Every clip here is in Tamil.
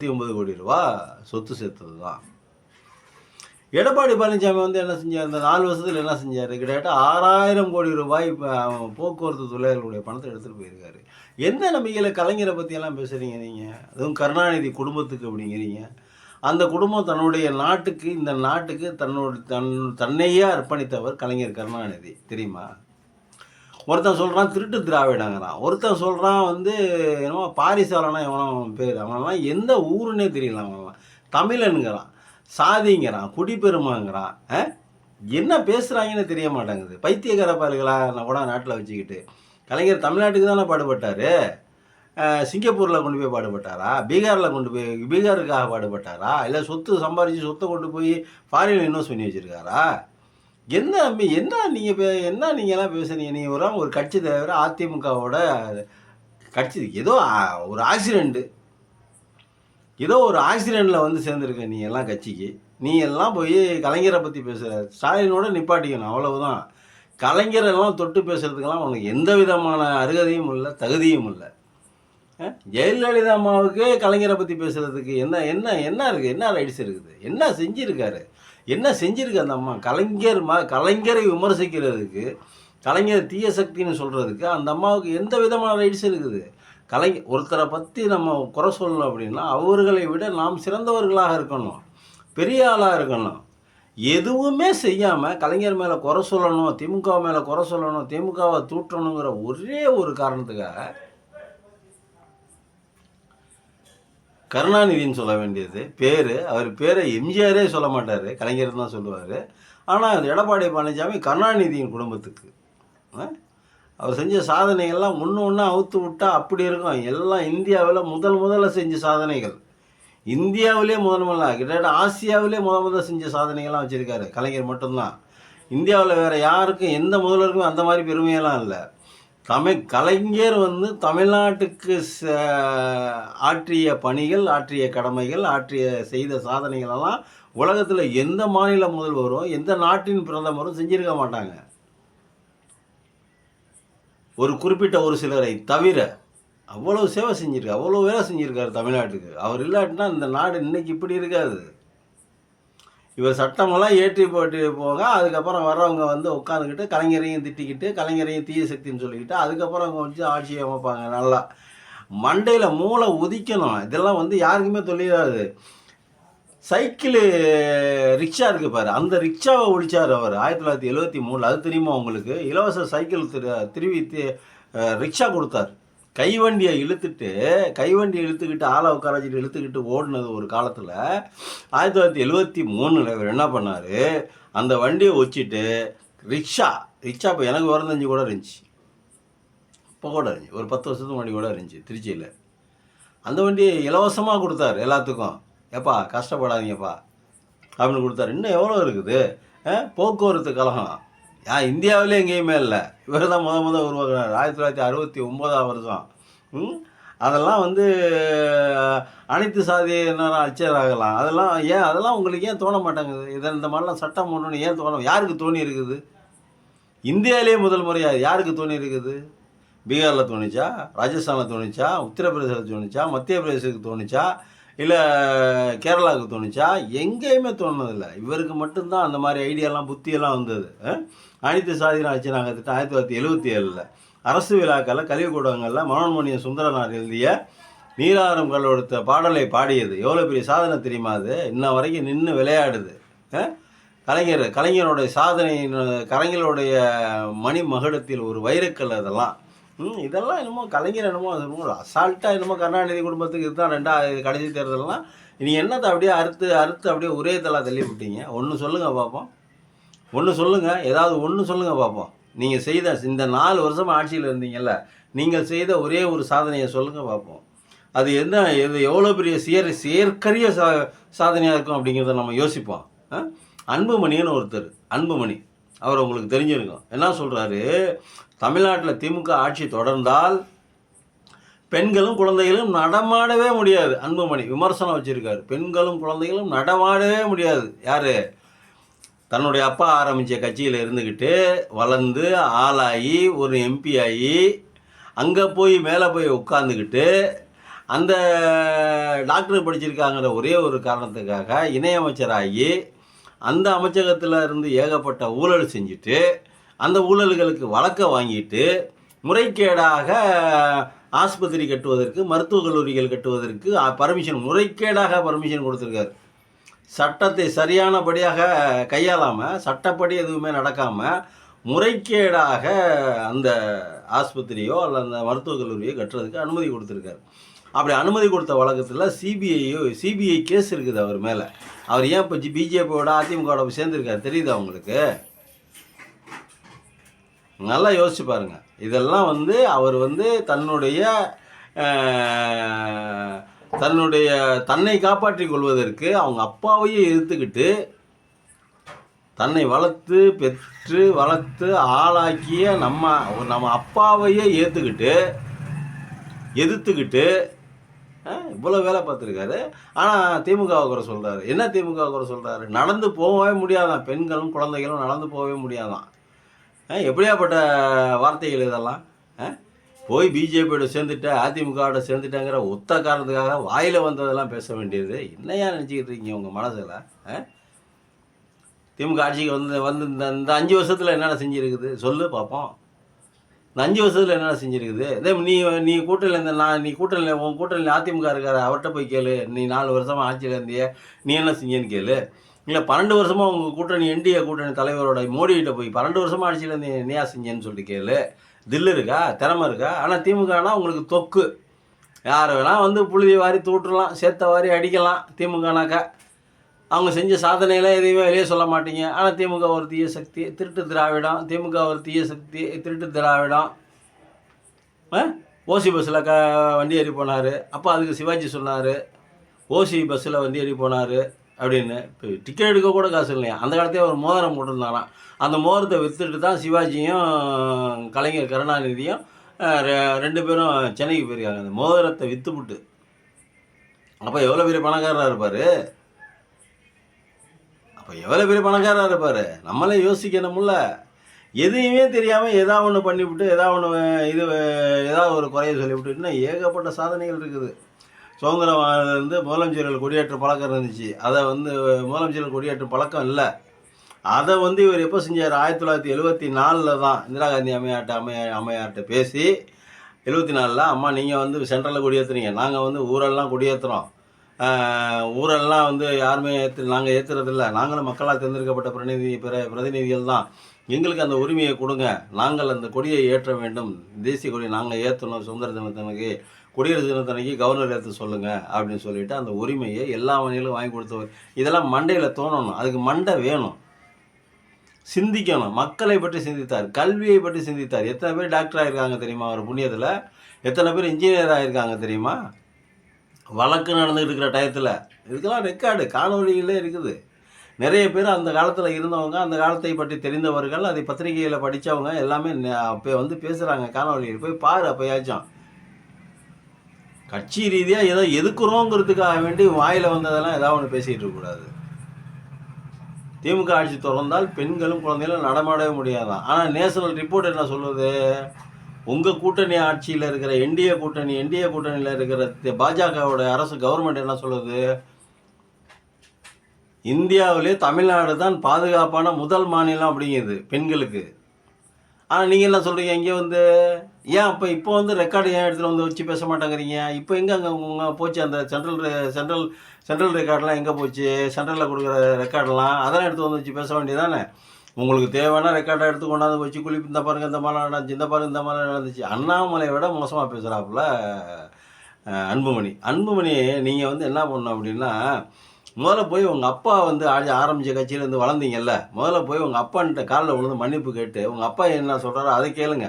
9 கோடி ரூபா சொத்து சேர்த்தது தான். எடப்பாடி பழனிசாமி வந்து என்ன செஞ்சார்? இந்த 4 வருஷத்தில் என்ன செஞ்சார்? கிட்டத்தட்ட 6000 கோடி ரூபாய் போக்குவரத்து தொழிலாளர்களுடைய பணத்தை எடுத்துகிட்டு போயிருக்காரு. எந்த நம்பிக்கையில் கலைஞரை பற்றியெல்லாம் பேசுகிறீங்க நீங்கள்? அதுவும் கருணாநிதி குடும்பத்துக்கு அப்படிங்கிறீங்க. அந்த குடும்பம் தன்னுடைய நாட்டுக்கு, இந்த நாட்டுக்கு தன்னையே அர்ப்பணித்தவர் கலைஞர் கருணாநிதி, தெரியுமா? ஒருத்தன் சொல்கிறான் திருட்டு திராவிடங்கிறான், ஒருத்தன் சொல்கிறான் வந்து என்னமோ பாரிசாலனா எவனோ பேர், அவனெல்லாம் எந்த ஊருன்னே தெரியல, அவனெல்லாம் தமிழனுங்கிறான், சாதிங்கிறான், குடிப்பெருமாங்கிறான். என்ன பேசுகிறாங்கன்னு தெரிய மாட்டேங்குது. பைத்தியக்கார பாருங்களா கூட நாட்டில் வச்சுக்கிட்டு. கலைஞர் தமிழ்நாட்டுக்கு தானே பாடுபட்டார். சிங்கப்பூரில் கொண்டு போய் பாடுபட்டாரா? பீகாரில் கொண்டு போய் பீகாருக்காக பாடுபட்டாரா? இல்லை சொத்து சம்பாரித்து சொத்தை கொண்டு போய் ஃபாரினில் இன்வெஸ்ட் பண்ணி வச்சுருக்காரா? என்ன நீங்கள்லாம் பேசுகிறீங்க? நீங்கள் ஒரு கட்சி தவிர அதிமுகவோட கட்சி ஏதோ ஒரு ஆக்சிடெண்ட்டில் வந்து சேர்ந்துருக்க நீ எல்லாம் கட்சிக்கு. நீ எல்லாம் போய் கலைஞரை பற்றி பேசுகிற. ஸ்டாலினோட நிப்பாட்டிக்கணும், அவ்வளவுதான். கலைஞரெல்லாம் தொட்டு பேசுகிறதுக்கெல்லாம் உனக்கு எந்த விதமான அருகதையும் இல்லை, தகுதியும் இல்லை. ஜெயலலிதா அம்மாவுக்கு கலைஞரை பற்றி பேசுகிறதுக்கு என்ன என்ன என்ன இருக்குது? என்ன ரைட்ஸ் இருக்குது? என்ன செஞ்சுருக்காரு? என்ன செஞ்சுருக்கு அந்த அம்மா? கலைஞரை விமர்சிக்கிறதுக்கு, கலைஞர் தீய சக்தின்னு சொல்கிறதுக்கு அந்த அம்மாவுக்கு எந்த விதமான ரைட்ஸ் இருக்குது? ஒருத்தரை பற்றி நம்ம குறை சொல்லணும் அப்படின்னா அவர்களை விட நாம் சிறந்தவர்களாக இருக்கணும், பெரிய ஆளாக இருக்கணும். எதுவுமே செய்யாமல் கலைஞர் மேலே குறை சொல்லணும், திமுக மேலே குறை சொல்லணும், திமுகவை தூற்றணுங்கிற ஒரே ஒரு காரணத்துக்காக கருணாநிதின்னு சொல்ல வேண்டியது பேர். அவர் பேரை எம்ஜிஆரே சொல்ல மாட்டார், கலைஞர் தான் சொல்லுவார். ஆனால் அது எடப்பாடி பழனிசாமி கருணாநிதியின் குடும்பத்துக்கு அவர் செஞ்ச சாதனைகள்லாம் ஒன்று அவுத்து விட்டால் அப்படி இருக்கும். எல்லாம் இந்தியாவில் முதல்ல செஞ்ச சாதனைகள். இந்தியாவிலே முதல்ல கிட்டத்தட்ட ஆசியாவிலே முதல் செஞ்ச சாதனைகள்லாம் வச்சுருக்காரு கலைஞர் மட்டும்தான். இந்தியாவில் வேறு யாருக்கும் எந்த முதல்வருக்கும் அந்த மாதிரி பெருமையெல்லாம் இல்லை. கலைஞர் வந்து தமிழ்நாட்டுக்கு ஆற்றிய பணிகள், ஆற்றிய கடமைகள், செய்த சாதனைகளெல்லாம் உலகத்தில் எந்த மாநில முதல்வரும் எந்த நாட்டின் பிரதமரும் செஞ்சிருக்க மாட்டாங்க. ஒரு குறிப்பிட்ட ஒரு சிலரை தவிர அவ்வளோ சேவை செஞ்சுருக்காரு, அவ்வளோ வேலை செஞ்சுருக்காரு தமிழ்நாட்டுக்கு. அவர் இல்லாட்டினா இந்த நாடு இன்னைக்கு இப்படி இருக்காது. இவர் சட்டமெல்லாம் ஏற்றி போட்டு போக அதுக்கப்புறம் வர்றவங்க வந்து உட்காந்துக்கிட்டு கலைஞரையும் திட்டிக்கிட்டு, கலைஞரையும் தீய சக்தின்னு சொல்லிக்கிட்டு அதுக்கப்புறம் அவங்க வச்சு ஆட்சியை அமைப்பாங்க. நல்லா மண்டையில் மூளை உதிக்கணும். இதெல்லாம் வந்து யாருக்குமே தொழிலாது. சைக்கிளு ரிக்ஷா இருக்குது பாரு, அந்த ரிக்ஷாவை ஒழிச்சார் அவர் 1973. அது தெரியுமா உங்களுக்கு? இலவச சைக்கிள் திருவி ரிக்ஷா கொடுத்தார். கைவண்டியை இழுத்துக்கிட்டு ஆளை உட்காராச்சிட்டு இழுத்துக்கிட்டு ஓடினது ஒரு காலத்தில். 1973 இவர் என்ன பண்ணார்? அந்த வண்டியை வச்சுட்டு ரிக்ஷா இப்போ எனக்கு வரந்தஞ்சு கூட இருந்துச்சு, இப்போ கூட இருந்துச்சு, ஒரு 10 வருஷத்துக்கு முன்னாடி கூட இருந்துச்சு திருச்சியில். அந்த வண்டியை இலவசமாக கொடுத்தார் எல்லாத்துக்கும். ஏப்பா கஷ்டப்படாதீங்கப்பா அப்படின்னு கொடுத்தாரு. இன்னும் எவ்வளோ இருக்குது? போக்குவரத்து கழகம் இந்தியாவிலே எங்கேயுமே இல்லை. இவர் தான் உருவாக்குறாரு 1969 வருஷம். அதெல்லாம் வந்து அனைத்து சாதியினரும் அச்சராகலாம். அதெல்லாம் உங்களுக்கு ஏன் தோண மாட்டேங்குது? இந்த மாதிரிலாம் சட்டம் போடணும்னு ஏன் தோணும்? யாருக்கு தோணி இருக்குது? இந்தியாவிலே முதல் முறையாக யாருக்கு தோணி இருக்குது? பீகாரில் தோணிச்சா? ராஜஸ்தானில் தோணிச்சா? உத்தரப்பிரதேசத்தில் தோணிச்சா? மத்திய பிரதேசத்துக்கு தோணிச்சா? இல்லை கேரளாவுக்கு தோணிச்சா? எங்கேயுமே இவருக்கு மட்டும்தான் அந்த மாதிரி ஐடியாலாம் புத்தியெல்லாம் வந்தது. அனைத்து சாதியினர் ஆட்சி நாங்கள் திட்டம் 1977 அரசு விழாக்களில் கல்விக்கூடங்களில் மனோன்மணியம் சுந்தரனார் எழுதிய நீராறும் கல்லோடுத்த பாடலை பாடியது எவ்வளோ பெரிய சாதனை தெரியுமா? அது இன்ன வரைக்கும் நின்று விளையாடுது. கலைஞருடைய சாதனை, கலைஞருடைய மணி மகுடத்தில் ஒரு வைரக்கல். இதெல்லாம் என்னமோ கலைஞர் என்னமோ அசால்ட்டாக என்னமோ கருணாநிதி குடும்பத்துக்கு இதுதான் கடைசி தேர்தல்லாம். நீங்கள் என்னத்தை அப்படியே அறுத்து அப்படியே ஒரே தள்ளி விட்டீங்க. ஒன்று சொல்லுங்கள் பார்ப்போம், ஏதாவது ஒன்று சொல்லுங்கள் பார்ப்போம். நீங்கள் செய்த இந்த 4 வருஷம் ஆட்சியில் இருந்தீங்கல்ல, நீங்கள் செய்த ஒரே ஒரு சாதனையை சொல்லுங்கள் பார்ப்போம். அது எவ்வளோ பெரிய செயற்கரிய சாதனையாக இருக்கும் அப்படிங்கிறத நம்ம யோசிப்போம். அன்புமணின்னு ஒருத்தர், அன்புமணி, அவர் உங்களுக்கு தெரிஞ்சிருக்கும். என்ன சொல்கிறாரு? தமிழ்நாட்டில் திமுக ஆட்சி தொடர்ந்தால் பெண்களும் குழந்தைகளும் நடமாடவே முடியாது. அன்புமணி விமர்சனம் வச்சுருக்காரு. பெண்களும் குழந்தைகளும் நடமாடவே முடியாது. யார்? தன்னுடைய அப்பா ஆரம்பித்த கட்சியில் இருந்துக்கிட்டு வளர்ந்து ஆளாகி ஒரு எம்பி ஆகி அங்கே போய் மேலே போய் உட்காந்துக்கிட்டு அந்த டாக்டர் படிச்சிருக்காங்கிற ஒரே ஒரு காரணத்துக்காக இணையமைச்சராகி அந்த அமைச்சகத்தில் இருந்து ஏகப்பட்ட ஊழல் செஞ்சுட்டு அந்த ஊழல்களுக்கு வழக்கை வாங்கிட்டு முறைகேடாக ஆஸ்பத்திரி கட்டுவதற்கு மருத்துவக் கல்லூரிகள் கட்டுவதற்கு முறைகேடாக பர்மிஷன் கொடுத்துருக்காரு. சட்டத்தை சரியானபடியாக கையாளாமல், சட்டப்படி எதுவுமே நடக்காமல் முறைகேடாக அந்த ஆஸ்பத்திரியோ அல்ல அந்த மருத்துவக் கல்லூரியோ கட்டுறதுக்கு அனுமதி கொடுத்துருக்காரு. அப்படி அனுமதி கொடுத்த வழக்கத்தில் சிபிஐ கேஸ் இருக்குது அவர் மேலே. அவர் ஏன் இப்போ பிஜேபியோட அதிமுகவோட சேர்ந்துருக்காரு தெரியுது அவங்களுக்கு? நல்லா யோசிச்சு பாருங்க. இதெல்லாம் அவர் தன்னை காப்பாற்றிக் கொள்வதற்கு அவங்க அப்பாவையே எதிர்த்துக்கிட்டு, தன்னை வளர்த்து ஆளாக்கிய நம்ம அப்பாவையே எதிர்த்துக்கிட்டு இவ்வளோ வேலை பார்த்துருக்காரு. ஆனால் திமுகவை குறை சொல்கிறாரு. என்ன திமுக குறை சொல்கிறாரு? நடந்து போகவே முடியாதான், பெண்களும் குழந்தைகளும் நடந்து போகவே முடியாதான். எப்படியாப்பட்ட வார்த்தைகள் இதெல்லாம்? போய் பிஜேபியோட சேர்ந்துட்ட, அதிமுகவோட சேர்ந்துட்டேங்கிற ஒத்த காரணத்துக்காக வாயில் வந்ததெல்லாம் பேச வேண்டியது. என்னையா நினச்சிக்கிட்டு இருக்கீங்க உங்கள் மனசில்? திமுக ஆட்சிக்கு வந்து இந்த 5 வருஷத்தில் என்னென்ன செஞ்சுருக்குது சொல்லு பார்ப்போம். இந்த 5 வருஷத்தில் என்னென்ன செஞ்சுருக்குது? இதே நீ கூட்டணியில் உன் கூட்டணியில் அதிமுக இருக்காரு, அவர்கிட்ட போய் கேளு. நீ 4 வருஷமாக ஆட்சியில் இருந்திய, நீ என்ன செஞ்சேன்னு கேளு. இல்லை 12 வருஷமாக உங்கள் கூட்டணி என்டிஏ கூட்டணி தலைவரோட மோடிகிட்ட போய் 12 வருஷமாக ஆட்சியில் இருந்து என்னையா செஞ்சேன்னு சொல்லிட்டு கேளு. தில்லு இருக்கா, திறமை இருக்கா? ஆனால் திமுகனா உங்களுக்கு தொக்கு. யார் வேணால் புழுதி வாரி தூட்டலாம், சேத்த வாரி அடிக்கலாம். திமுகனாக்கா அவங்க செஞ்ச சாதனையெல்லாம் எதையுமே வெளியே சொல்ல மாட்டீங்க. ஆனால் திமுக ஒரு தீய சக்தி, திருட்டு திராவிடம். திமுக ஒரு தீய சக்தி, திருட்டு திராவிடம். ஓசி பஸ்ஸில் வண்டி ஏறி போனார். அப்போ அதுக்கு சிவாஜி சொன்னார், ஓசி பஸ்ஸில் வண்டி ஏறி போனார் அப்படின்னு. இப்போ டிக்கெட் எடுக்க கூட காசு இல்லையா. அந்த காலத்தையே ஒரு மோதிரம் போட்டிருந்தாராம். அந்த மோதிரத்தை விற்றுட்டு தான் சிவாஜியும் கலைஞர் கருணாநிதியும் 2 பேரும் சென்னைக்கு போயிருக்காங்க. அந்த மோதிரத்தை விற்றுவிட்டு. அப்போ எவ்வளோ பெரிய பணக்காரராக இருப்பார்? நம்மளே யோசிக்கணும்ல. எதையுமே தெரியாமல் ஏதாவது ஒன்று பண்ணிவிட்டு ஏதாவது ஒரு குறைய சொல்லிவிட்டு இன்னும் ஏகப்பட்ட சாதனைகள் இருக்குது. சுதந்திரம் முதலமைச்சர்கள் கொடியேற்ற பழக்கம் இருந்துச்சு. அதை முதலமைச்சர்கள் கொடியேற்ற பழக்கம் இல்லை. அதை இவர் எப்போ செஞ்சார்? 1974 தான் இந்திரா காந்தி அம்மையார்கிட்ட பேசி 74 அம்மா நீங்கள் சென்ட்ரலில் கொடியேற்றுறீங்க, நாங்கள் ஊரெல்லாம் கொடியேற்றுறோம். ஊரெல்லாம் யாருமே நாங்கள் ஏற்றுறதில்ல, நாங்களும் மக்களால் தேர்ந்தெடுக்கப்பட்ட பிரதிநிதிகள் தான், எங்களுக்கு அந்த உரிமையை கொடுங்க, நாங்கள் அந்த கொடியை ஏற்ற வேண்டும், தேசிய கொடியை நாங்கள் ஏற்றணும், சுதந்திர தினத்தன்னைக்கு குடியரசு தினத்தன்னைக்கு கவர்னர் ஏற்ற சொல்லுங்கள் அப்படின்னு சொல்லிவிட்டு அந்த உரிமையை எல்லா வகையிலும் வாங்கி கொடுத்தவர். இதெல்லாம் மண்டையில் தோணணும், அதுக்கு மண்டை வேணும், சிந்திக்கணும். மக்களை பற்றி சிந்தித்தார், கல்வியை பற்றி சிந்தித்தார். எத்தனை பேர் டாக்டர் ஆகிருக்காங்க தெரியுமா அவர் புண்ணியத்தில்? எத்தனை பேர் இன்ஜினியர் ஆகிருக்காங்க தெரியுமா? வழக்கு நடந்துகிட்டு இருக்கிற டயத்தில். இதுக்கெல்லாம் ரெக்கார்டு காணொலிகளே இருக்குது. நிறைய பேர் அந்த காலத்தில் இருந்தவங்க, அந்த காலத்தை பற்றி தெரிந்தவர்கள், அதை பத்திரிகையில் படித்தவங்க எல்லாமே அப்போ பேசுகிறாங்க காணொலியில். போய் பாரு. அப்போயாச்சும் கட்சி ரீதியாக ஏதோ எதுக்குறோங்கிறதுக்காக வேண்டி வாயில் வந்ததெல்லாம் ஏதாவது ஒன்று பேசிகிட்டு இருக்கக்கூடாது. திமுக ஆட்சி தொடர்ந்தால் பெண்களும் குழந்தைகளும் நடமாடவே முடியாதான். ஆனால் நேஷனல் ரிப்போர்ட் என்ன சொல்லுது? உங்கள் கூட்டணி ஆட்சியில் இருக்கிற என்டிஏ கூட்டணியில் இருக்கிற பாஜகவோட அரசு கவர்மெண்ட் என்ன சொல்லுது? இந்தியாவிலே தமிழ்நாடு தான் பாதுகாப்பான முதல் மாநிலம் அப்படிங்கிறது பெண்களுக்கு. ஆனால் நீங்கள் என்ன சொல்கிறீங்க? இங்கே ஏன் இப்போ ரெக்கார்டு ஏன் இடத்துல வச்சு பேச மாட்டேங்கிறீங்க? இப்போ எங்கே அங்கே போச்சு அந்த சென்ட்ரல் ரெக்கார்டெலாம் எங்கே போச்சு? சென்ட்ரலில் கொடுக்குற ரெக்கார்டெலாம் அதெல்லாம் எடுத்து வச்சு பேச வேண்டியதானே? உங்களுக்கு தேவையான ரெக்கார்டை எடுத்து கொண்டாந்து வச்சு இந்த பாருங்க இந்த மாதிரி நடந்துச்சு, இந்த பாருங்க இந்த மாதிரி நடந்துச்சு. அண்ணாமலையை விட மோசமாக பேசுகிறாப்புல அன்புமணி. நீங்கள் என்ன பண்ணணும் அப்படின்னா, முதல்ல போய் உங்கள் அப்பா ஆரம்பித்த கட்சியிலேருந்து வளர்ந்தீங்கல்ல, முதல்ல போய் உங்கள் அப்பான்ட்ட காலில் விழுந்து மன்னிப்பு கேட்டு உங்கள் அப்பா என்ன சொல்கிறாரோ அதை கேளுங்க.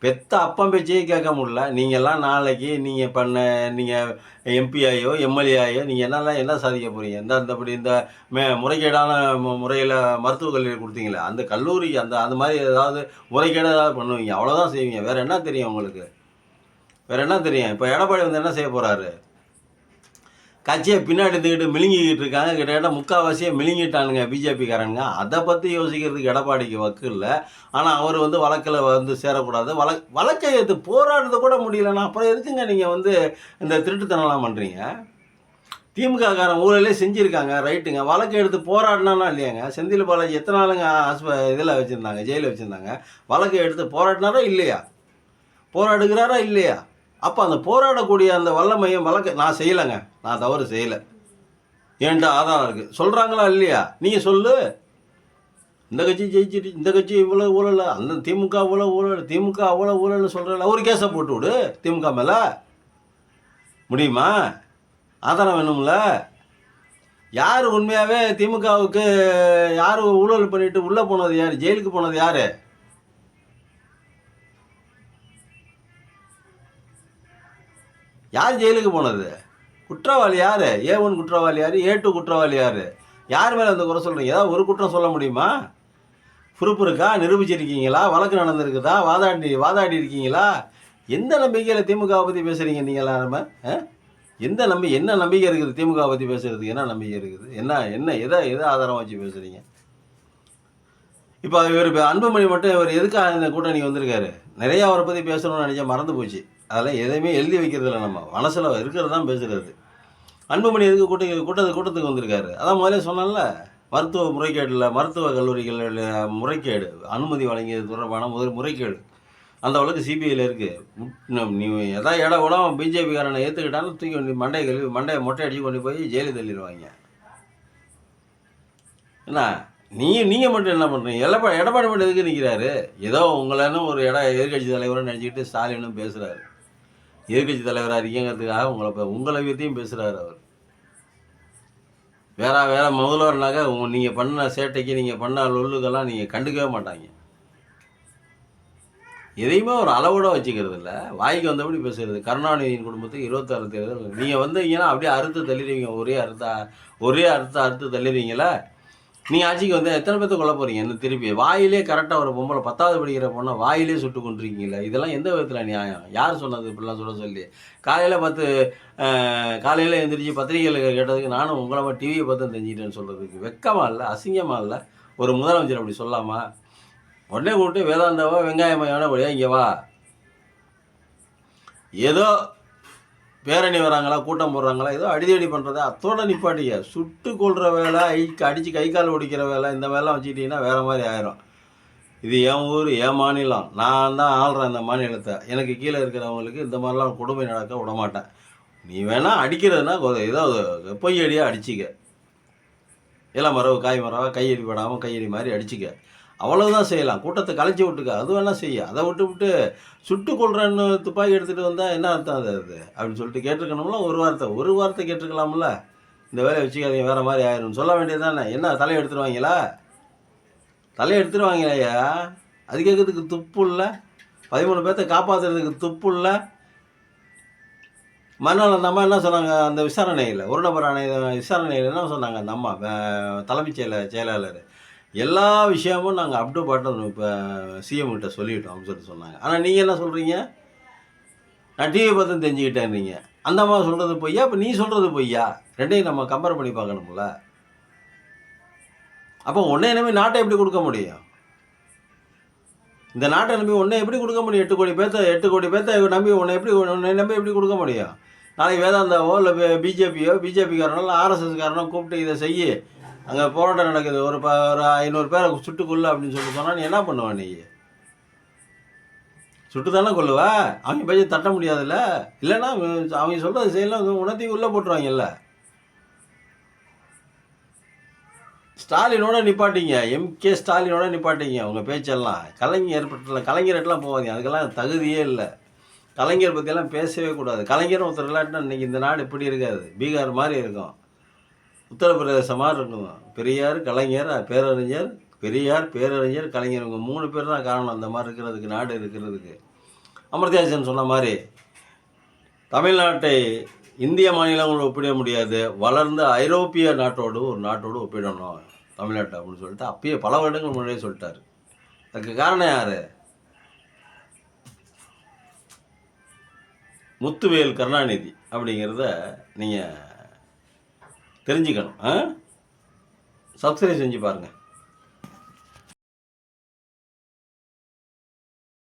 பெத்த அப்பன் பேச்சையே கேட்க முடியல. நீங்கள்லாம் நாளைக்கு நீங்கள் எம்பி ஆகியோ எம்எல்ஏ ஆகியோ நீங்கள் என்ன சாதிக்க போகிறீங்க? இப்படி இந்த முறைகேடான முறையில் மருத்துவக் கல்லூரி கொடுத்தீங்களே, அந்த கல்லூரி அந்த மாதிரி ஏதாவது முறைகேடாக ஏதாவது பண்ணுவீங்க, அவ்வளோதான் செய்வீங்க. வேறு என்ன தெரியும் உங்களுக்கு? வேறு என்ன தெரியும்? இப்போ எடப்பாடி என்ன செய்ய போகிறாரு? கட்சியை பின்னாடி இருந்துக்கிட்டு மிழுங்கிக்கிட்டு இருக்காங்க. கிட்டத்தட்ட முக்கால்வாசியை மிழுங்கிட்டானுங்க பிஜேபிக்காரனுங்க. அதை பற்றி யோசிக்கிறதுக்கு எடப்பாடிக்கு வக்கு இல்லை. ஆனால் அவர் வழக்கில் சேரக்கூடாது. வழக்கை எடுத்து போராடுறது கூட முடியலன்னா அப்புறம் எதுக்குங்க நீங்கள் இந்த திருட்டுத்தனம்லாம் பண்ணுறீங்க? திமுககாரன் ஊழலே செஞ்சுருக்காங்க, ரைட்டுங்க. வழக்கை எடுத்து போராடினானா இல்லையாங்க? செந்தில் பாலாஜி எத்தனை நாளுங்க இதில் வச்சுருந்தாங்க, ஜெயிலில் வச்சுருந்தாங்க. வழக்கை எடுத்து போராடினாரா இல்லையா? போராடுகிறாரா இல்லையா? அப்போ அந்த போராடக்கூடிய அந்த வல்லமையும் வழக்கு நான் செய்யலைங்க, நான் தவறு செய்யலை, ஏன்டா ஆதாரம் இருக்குது சொல்கிறாங்களா இல்லையா? நீங்கள் சொல்லு. இந்த கட்சி ஜெயிச்சிட்டு இந்த கட்சி இவ்வளோ ஊழல், அந்த திமுக இவ்வளோ ஊழல், திமுக அவ்வளோ ஊழல்னு சொல்கிறல ஒரு கேஸை போட்டு விடு திமுக மேலே. முடியுமா? ஆதாரம் வேணும்ல. யார் உண்மையாகவே திமுகவுக்கு யார் ஊழல் பண்ணிட்டு உள்ளே போனது யார், ஜெயிலுக்கு போனது யார்? யார் ஜெயிலுக்கு போனது? குற்றவாளி யார்? A1 குற்றவாளி யார்? A2 குற்றவாளி யார்? யார் மேலே அந்த குறை சொல்கிறீங்க? ஏதாவது ஒரு குற்றம் சொல்ல முடியுமா? ப்ரூஃப் இருக்கா? நிரூபிச்சிருக்கீங்களா? வழக்கு நடந்திருக்குதா? வாதாடி இருக்கீங்களா? எந்த நம்பிக்கையில் திமுகவை பற்றி பேசுகிறீங்க நீங்களா? நம்ம என்ன நம்பிக்கை இருக்குது திமுக பற்றி பேசுகிறதுக்கு? என்ன நம்பிக்கை இருக்குது? எதை ஆதாரம் வச்சு பேசுகிறீங்க? இப்போ இவர் அன்புமணி மட்டும் இவர் எதுக்காக இந்த கூட்டணி வந்திருக்காரு? நிறையா அவரை பற்றி பேசணும்னு நினச்சா மறந்து போச்சு. அதெல்லாம் எதையுமே எழுதி வைக்கிறதில்ல, நம்ம மனசில் இருக்கிறது தான் பேசுகிறது. அன்புமணி எதுக்கு கூட்டத்துக்கு வந்திருக்காரு? அதான் முதலே சொன்னால, மருத்துவ முறைகேடில் மருத்துவ கல்லூரிகளில் முறைகேடு, அனுமதி வழங்கியது தொடர்பான முறைகேடு, அந்த வழக்கு சிபிஐயில் இருக்குது. நீ எதாவது இடம் கூட பிஜேபிக்காரனை ஏற்றுக்கிட்டாலும் தூக்கி மண்டையை மொட்டை அடிச்சு கொண்டு போய் ஜெயிலு தள்ளிடுவாங்க. என்ன நீங்கள் மட்டும் என்ன பண்ணுறீங்க? எடப்பாடி மட்டும் எதுக்கு நிற்கிறாரு? ஏதோ உங்களன்னு ஒரு எதிர்கட்சி தலைவரை நினச்சிக்கிட்டு ஸ்டாலினும் பேசுகிறாரு. எதிர்கட்சி தலைவராக இருக்கீங்கிறதுக்காக உங்களை பற்றியும் பேசுகிறாரு அவர். வேற முதல்வர்னாக்க நீங்கள் பண்ண சேட்டைக்கு, நீங்கள் பண்ண லொல்லுக்கெல்லாம் நீங்கள் கண்டுக்கவே மாட்டாங்க. எதையுமே ஒரு அளவோட வச்சுக்கிறது இல்லை, வாய்க்கு வந்தபடி பேசுகிறது. கருணாநிதியின் குடும்பத்துக்கு 26 தேர்தல் நீங்கள் வந்தீங்கன்னா அப்படியே அறுத்து தள்ளிடுவீங்க. ஒரே அறுத்து தள்ளிடுவீங்களா? நீங்கள் ஆட்சிக்கு எத்தனை பேர்த்த கொல்ல போகிறீங்க? என்ன திருப்பி வாயிலே கரெக்டாக ஒரு பொம்பளை 10வது படிக்கிற பொண்ணை வாயிலே சுட்டு கொண்டிருக்கீங்களா? இதெல்லாம் எந்த விதத்தில் நியாயம்? யார் சொன்னது இப்படிலாம் சொல்லி? காலையில் எழுந்திரிச்சு பத்திரிகையில் கேட்டதுக்கு நானும் உங்களை டிவியை பார்த்து தெரிஞ்சுக்கிட்டேன்னு சொல்கிறதுக்கு வெக்கமாக இல்லை, அசிங்கமாக இல்லை? ஒரு முதலமைச்சர் அப்படி சொல்லாமா? உடனே கூப்பிட்டு வேதாந்தாவா வெங்காயமையான வழியா இங்கே வா, ஏதோ பேரணி வராங்களா, கூட்டம் போடுறாங்களா, ஏதோ அடிதடி பண்ணுறதா அத்தோட நிப்பாட்டிங்க. சுட்டு கொள்கிற வேலை, அடித்து கை கால் ஒடிக்கிற வேலை, இந்த வேலைலாம் வச்சுக்கிட்டிங்கன்னா வேறு மாதிரி ஆயிரும். இது என் ஊர், என் மாநிலம், நான் தான் ஆள்றேன் இந்த மாநிலத்தை. எனக்கு கீழே இருக்கிறவங்களுக்கு இந்த மாதிரிலாம் கொடுமை நடக்க விட மாட்டேன். நீ வேணால் அடிக்கிறதுனா ஏதோ பொய்யடியாக அடிச்சிக்க, இளமரவு காய் மரவா கையடி படாமல் கையடி மாதிரி அடிச்சிக்க, அவ்வளோதான் செய்யலாம். கூட்டத்தை கலைச்சி விட்டுக்க, அது வேணால் செய்ய. அதை விட்டு சுட்டு கொள்றேன்னு துப்பாக்கி எடுத்துகிட்டு வந்தால் என்ன அர்த்தம் அது அப்படின்னு சொல்லிட்டு கேட்டிருக்கணும்ல. ஒரு வார்த்தை கேட்டிருக்கலாம்ல. இந்த வேலையை வச்சுக்காதீங்க, வேறு மாதிரி ஆயிரும் சொல்ல வேண்டியது தானே. என்ன தலையை எடுத்துருவாங்களா? ஐயா, அது கேட்கறதுக்கு துப்பு இல்லை. 13 பேர்த்த காப்பாற்றுறதுக்கு துப்பு இல்லை. மறுநாள் அந்த அம்மா என்ன சொன்னாங்க? அந்த விசாரணையில், ஒரு நபர் விசாரணையில் என்ன சொன்னாங்க? அந்த அம்மா தலைமைச் செயலாளர், எல்லா விஷயமும் நாங்கள் அப் டு பாட்டம் இப்போ சிஎம் கிட்ட சொல்லிவிட்டோம் அப்படின்னு சொன்னாங்க. ஆனால் நீங்கள் என்ன சொல்கிறீங்க? நான் டிவி பார்த்து தெரிஞ்சுக்கிட்டேன்றீங்க. அந்த அம்மா சொல்கிறது பொய்யா, இப்போ நீ சொல்கிறது பொய்யா? ரெண்டையும் நம்ம கம்பேர் பண்ணி பார்க்கணும்ல. அப்போ உன்னை நம்பி நாட்டை எப்படி கொடுக்க முடியும்? இந்த நாட்டை நம்பி உன்னை எப்படி கொடுக்க முடியும்? 8 கோடி பேர்த்த நம்பி உன்னை நம்பி எப்படி கொடுக்க முடியும்? நாளைக்கு வேதாந்தாவோ இல்லை பிஜேபிக்காரனோ இல்லை ஆர்எஸ்எஸ்காரனோ கூப்பிட்டு இதை செய்ய, அங்கே போராட்டம் நடக்குது, ஒரு 500 பேரை சுட்டுக்கொள்ள அப்படின்னு சொன்னால் நீ என்ன பண்ணுவ? நீ சுட்டு தானே கொள்ளுவ? அவங்க பேச்சு தட்ட முடியாதுல்ல. இல்லைன்னா அவங்க சொல்கிறது செய்யலாம், உணர்த்தி உள்ளே போட்டுருவாங்கல்ல. ஸ்டாலினோட நிப்பாட்டிங்க, MK ஸ்டாலினோட நிப்பாட்டிங்க உங்கள் பேச்செல்லாம். கலைஞர்கிட்டலாம் போகாதீங்க, அதுக்கெல்லாம் தகுதியே இல்லை. கலைஞர் பற்றியெல்லாம் பேசவே கூடாது. கலைஞர் ஒருத்தர் இல்லாட்டினா இன்றைக்கி இந்த நாடு இப்படி இருக்காது, பீகார் மாதிரி இருக்கும், உத்தரப்பிரதேசம் மாதிரி இருக்கும். பெரியார், கலைஞர், பேரறிஞர், கலைஞர், இவங்க 3 பேர் தான் காரணம் அந்த மாதிரி இருக்கிறதுக்கு, நாடு இருக்கிறதுக்கு. அமர்த்தியாசன் சொன்ன மாதிரி தமிழ்நாட்டை இந்திய மாநிலங்களோடு ஒப்பிட முடியாது, வளர்ந்த ஐரோப்பிய நாட்டோடு ஒப்பிடணும் தமிழ்நாட்டை அப்படின்னு சொல்லிட்டு அப்பயே பல வருடங்கள் முன்னாடியே சொல்லிட்டார். அதுக்கு காரணம் யார்? முத்துவேல் கருணாநிதி அப்படிங்கிறத நீங்கள் தெரிஞ்சுக்கணும். சப்ஸ்கிரைப் செஞ்சு பாருங்கள்.